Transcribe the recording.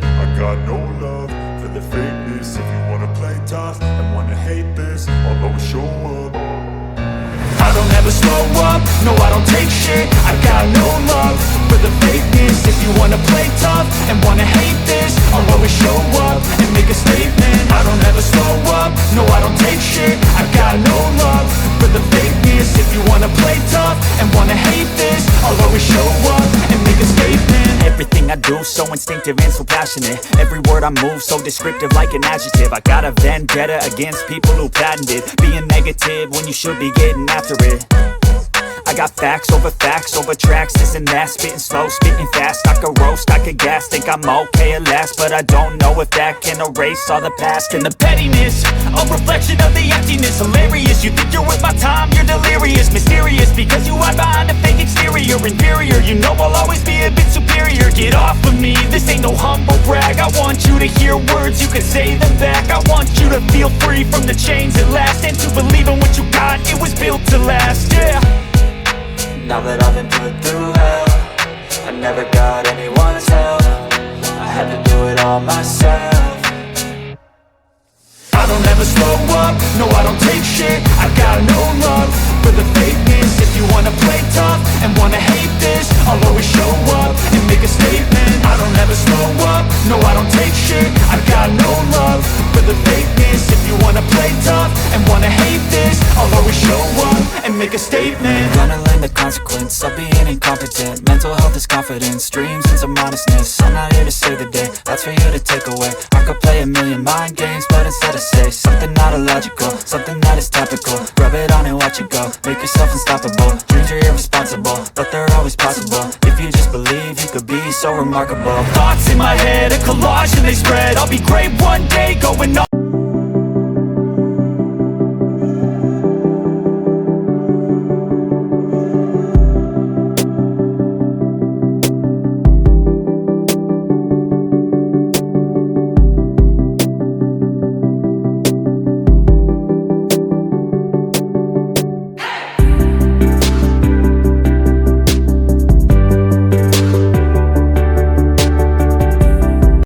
I got no love for the fakeness. If you wanna play tough and wanna hate this, I'll always show up. I don't ever slow up, no I don't take shit. I got no love for the fakeness. If you wanna play tough and wanna hate this, I'll always show up and make a statement. I don't ever slow up, no I don't take shit. I got no love for the fakeness. If you wanna play tough and wanna hate this, I'll always show up and make a statement. Everything I do so instinctive and so passionate. Every word I move so descriptive like an adjective. I got a vendetta against people who patented being negative when you should be getting after it. I got facts over tracks, this and that. Spitting slow, spitting fast. I could roast, I could gas. Think I'm okay at last, but I don't know if that can erase all the past. And the pettiness, a reflection of the emptiness. Hilarious, you think you're worth my time, you're delirious. Mysterious, because you hide behind a fake exterior. Inferior, you know I'll always be a bit superior. Get off of me, this ain't no humble brag. I want you to hear words, you can say them back. I want you to feel free from the chains at last, and to believe in what you got, it was built to last, yeah. Now that I've been put through hell, I never got anyone's help. I had to do it all myself. I don't ever slow up, no I don't take shit. I got no love for the fakeness. If you wanna play tough and wanna hate this, I'll always show up and make a statement. I don't ever slow up, no I don't take shit. I got no love for the fakeness. If you wanna play tough and wanna hate this, I'll always show up and make a statement. Gonna learn the consequence of being incompetent. Mental health is confidence, dreams and some modestness. I'm not here to save the day, that's for you to take away. I could play a million mind games, but instead I say something not illogical, something that is topical. Rub it on and watch it go, make yourself unstoppable. Dreams are irresponsible, but they're always possible. If you just believe, you could be so remarkable. Thoughts in my head, a collage and they spread. I'll be great one day, going on.